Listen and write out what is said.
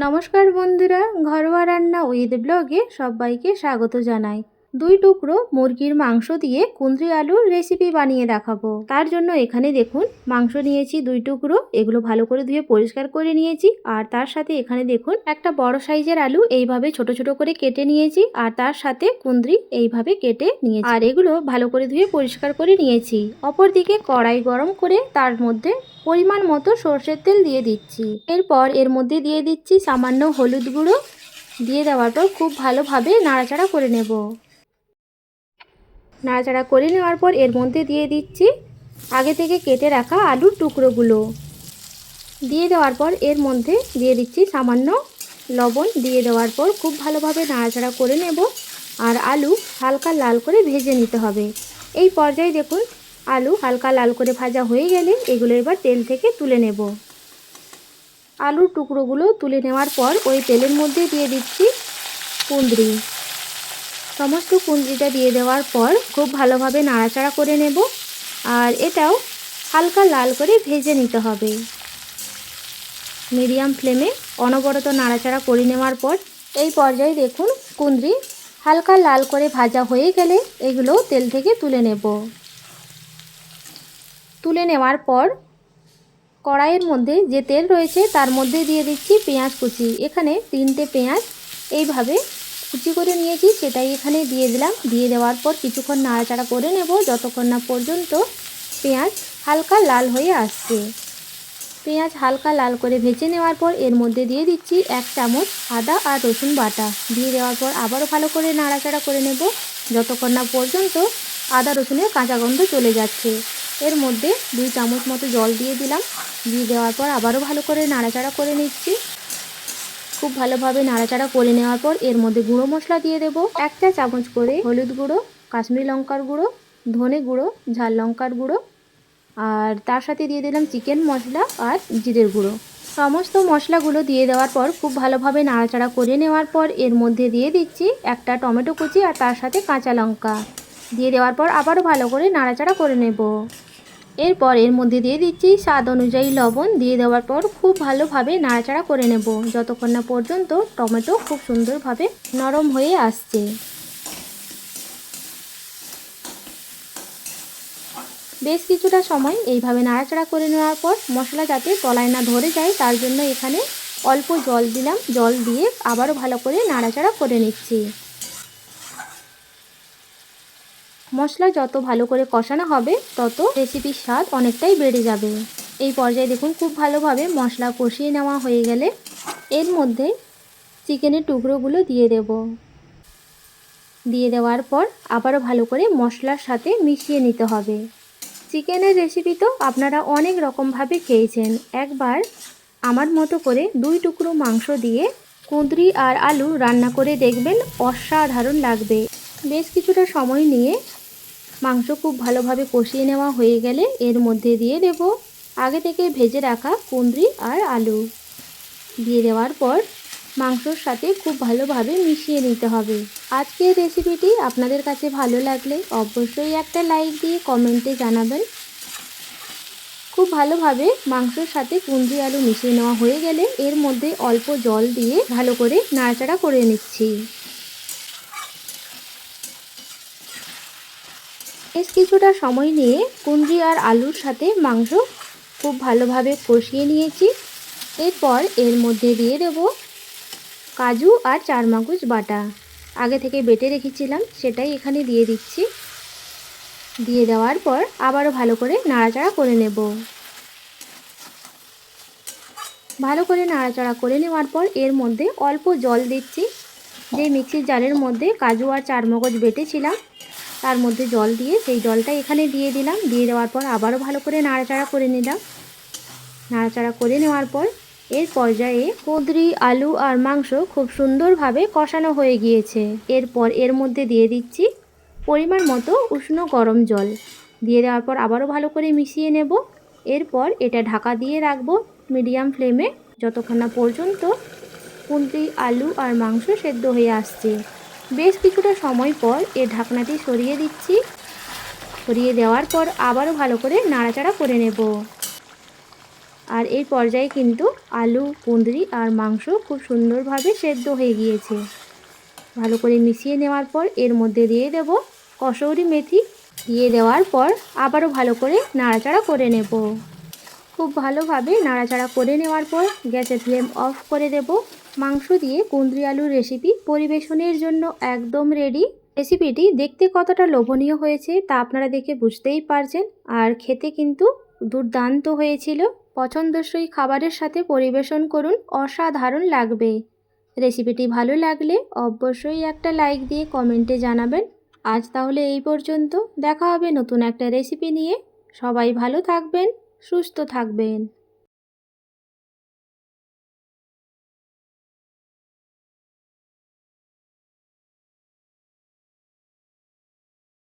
নমস্কার বন্ধুরা, ঘরোয়া রান্না উইথ ব্লগে সবাইকে স্বাগত জানাই। 2 টুকরো মুরগির মাংস দিয়ে কুঁদরি আলুর রেসিপি বানিয়ে দেখাবো। তার জন্য এখানে দেখুন মাংস নিয়েছি 2 টুকরো, এগুলো ভালো করে ধুয়ে পরিষ্কার করে নিয়েছি। আর তার সাথে এখানে দেখুন একটা বড় সাইজের আলু এইভাবে ছোট ছোট করে কেটে নিয়েছি, আর তার সাথে কুঁদরি এইভাবে কেটে নিয়েছি, আর এগুলো ভালো করে ধুয়ে পরিষ্কার করে নিয়েছি। অপরদিকে কড়াই গরম করে তার মধ্যে পরিমাণ মতো সর্ষের তেল দিয়ে দিচ্ছি। এরপর এর মধ্যে দিয়ে দিচ্ছি সামান্য হলুদ গুঁড়ো। দিয়ে দেওয়ার পর খুব ভালোভাবে নাড়াচাড়া করে নেব। নাড়াচাড়া করে নেওয়ার পর এর মধ্যে দিয়ে দিচ্ছি আগে থেকে কেটে রাখা আলুর টুকরোগুলো। দিয়ে দেওয়ার পর এর মধ্যে দিয়ে দিচ্ছি সামান্য লবণ। দিয়ে দেওয়ার পর খুব ভালোভাবে নাড়াচাড়া করে নেব, আর আলু হালকা লাল করে ভেজে নিতে হবে। এই পর্যায়ে দেখুন আলু হালকা লাল করে ভাজা হয়ে গেলে এগুলো এবার তেল থেকে তুলে নেব। আলুর টুকরোগুলো তুলে নেওয়ার পর ওই তেলের মধ্যে দিয়ে দিচ্ছি কুঁদরি। সমস্ত কুঁদরিটা দিয়ে দেওয়ার পর খুব ভালোভাবে নাড়াচাড়া করে নেব, আর এটাও হালকা লাল করে ভেজে নিতে হবে। মিডিয়াম ফ্লেমে অনবরত নাড়াচাড়া করে নেওয়ার পর এই পর্যায়ে দেখুন কুঁদরি হালকা লাল করে ভাজা হয়ে গেলে এগুলো তেল থেকে তুলে নেব। তুলে নেওয়ার পর কড়াইয়ের মধ্যে যে তেল রয়েছে তার মধ্যে দিয়ে দিচ্ছি পেঁয়াজ কুচি। এখানে 3টে পেঁয়াজ এইভাবে কুচি করে নিয়েছি, সেটাই এখানে দিয়ে দিলাম। দিয়ে দেওয়ার পর কিছুক্ষণ নাড়াচাড়া করে নেব যতক্ষণ না পর্যন্ত পেঁয়াজ হালকা লাল হয়ে আসছে। পেঁয়াজ হালকা লাল করে ভেজে নেওয়ার পর এর মধ্যে দিয়ে দিচ্ছি 1 চামচ আদা আর রসুন বাটা। দিয়ে দেওয়ার পর আবারও ভালো করে নাড়াচাড়া করে নেব যতক্ষণ না পর্যন্ত আদা রসুনের কাঁচা গন্ধ চলে যাচ্ছে। এর মধ্যে 2 চামচ মতো জল দিয়ে দিলাম। দিয়ে দেওয়ার পর আবারও ভালো করে নাড়াচাড়া করে নিচ্ছি। খুব ভালোভাবে নাড়াচাড়া করে নেওয়ার পর এর মধ্যে গুঁড়ো মশলা দিয়ে দেব। 1 চা চামচ করে হলুদ গুঁড়ো, কাশ্মীরি লঙ্কার গুঁড়ো, ধনে গুঁড়ো, ঝাল লঙ্কার গুঁড়ো, আর তার সাথে দিয়ে দিলাম চিকেন মশলা আর জিরের গুঁড়ো। সমস্ত মশলাগুলো দিয়ে দেওয়ার পর খুব ভালোভাবে নাড়াচাড়া করে নেওয়ার পর এর মধ্যে দিয়ে দিচ্ছি একটা টমেটো কুচি আর তার সাথে কাঁচা লঙ্কা। দিয়ে দেওয়ার পর আবারও ভালো করে নাড়াচাড়া করে নেব। এরপর এর মধ্যে দিয়ে দিচ্ছি স্বাদ অনুযায়ী লবণ। দিয়ে দেওয়ার পর খুব ভালোভাবে নাড়াচাড়া করে নেব যতক্ষণ না পর্যন্ত টমেটো খুব সুন্দরভাবে নরম হয়ে আসছে। বেশ কিছুটা সময় এইভাবে নাড়াচাড়া করে নেওয়ার পর মশলা যাতে তলায় না ধরে যায় তার জন্য এখানে অল্প জল দিলাম। জল দিয়ে আবারও ভালো করে নাড়াচাড়া করে নিচ্ছি। মশলা যত ভালো করে কষানো হবে তত রেসিপির স্বাদ অনেকটাই বেড়ে যাবে। এই পর্যায়ে দেখুন খুব ভালোভাবে মশলা কষিয়ে নেওয়া হয়ে গেলে এর মধ্যে চিকেনের টুকরোগুলো দিয়ে দেব। দিয়ে দেওয়ার পর আবারও ভালো করে মশলার সাথে মিশিয়ে নিতে হবে। চিকেনের রেসিপি তো আপনারা অনেক রকমভাবে খেয়েছেন। একবার আমার মতো করে 2 টুকরো মাংস দিয়ে কুঁদরি আর আলু রান্না করে দেখবেন, অসাধারণ লাগবে। বেশ কিছুটা সময় নিয়ে মাংস খুব ভালোভাবে কষিয়ে নেওয়া হয়ে গেলে এর মধ্যে দিয়ে দেব আগে থেকে ভেজে রাখা কুঁদরি আর আলু। দিয়ে দেওয়ার পর মাংসর সাথে খুব ভালোভাবে মিশিয়ে নিতে হবে। আজকের রেসিপিটি আপনাদের কাছে ভালো লাগলে অবশ্যই একটা লাইক দিয়ে কমেন্টে জানাবেন। খুব ভালোভাবে মাংসর সাথে কুঁদরি আলু মিশিয়ে নেওয়া হয়ে গেলে এর মধ্যে অল্প জল দিয়ে ভালো করে নাড়াচাড়া করে নিচ্ছি। বেশ কিছুটা সময় নিয়ে কুঁদরি আর আলুর সাথে মাংস খুব ভালোভাবে কষিয়ে নিয়েছি। এরপর এর মধ্যে দিয়ে দেব কাজু আর চারমগজ বাটা। আগে থেকে বেটে রেখেছিলাম সেটাই এখানে দিয়ে দিচ্ছি। দিয়ে দেওয়ার পর আবারও ভালো করে নাড়াচাড়া করে নেব। ভালো করে নাড়াচাড়া করে নেওয়ার পর এর মধ্যে অল্প জল দিচ্ছি। যে মিক্সির জারের মধ্যে কাজু আর চারমগজ বেটেছিলাম তার মধ্যে জল দিয়ে সেই জলটা এখানে দিয়ে দিলাম। দিয়ে দেওয়ার পর আবারও ভালো করে নাড়াচাড়া করে নিলাম। নাড়াচাড়া করে নেওয়ার পর এর পর্যায়ে কুঁদরি, আলু আর মাংস খুব সুন্দরভাবে কষানো হয়ে গিয়েছে। এরপর এর মধ্যে দিয়ে দিচ্ছি পরিমাণ মতো উষ্ণ গরম জল। দিয়ে দেওয়ার পর আবারও ভালো করে মিশিয়ে নেব। এরপর এটা ঢাকা দিয়ে রাখবো মিডিয়াম ফ্লেমে যতক্ষণ না পর্যন্ত কুঁদরি, আলু আর মাংস সেদ্ধ হয়ে আসছে। বেশ কিছুটা সময় পর এর ঢাকনাটি সরিয়ে দিচ্ছি। সরিয়ে দেওয়ার পর আবারও ভালো করে নাড়াচাড়া করে নেব। আর এই পর্যায়ে কিন্তু আলু, কুঁদরি আর মাংস খুব সুন্দরভাবে সেদ্ধ হয়ে গিয়েছে। ভালো করে মিশিয়ে নেওয়ার পর এর মধ্যে দিয়ে দেব কসৌরি মেথি। দিয়ে দেওয়ার পর আবারও ভালো করে নাড়াচাড়া করে নেব। খুব ভালোভাবে নাড়াচাড়া করে নেওয়ার পর গ্যাসের ফ্লেম অফ করে দেব। মাংস দিয়ে কুঁদরি আলুর রেসিপি পরিবেশনের জন্য একদম রেডি। রেসিপিটি দেখতে কতটা লোভনীয় হয়েছে তা আপনারা দেখে বুঝতেই পারছেন, আর খেতে কিন্তু দুর্দান্ত হয়েছিল। পছন্দসই খাবারের সাথে পরিবেশন করুন, অসাধারণ লাগবে। রেসিপিটি ভালো লাগলে অবশ্যই একটা লাইক দিয়ে কমেন্টে জানাবেন। আজ তাহলে এই পর্যন্ত, দেখা হবে নতুন একটা রেসিপি নিয়ে। সবাই ভালো থাকবেন, সুস্থ থাকবেন।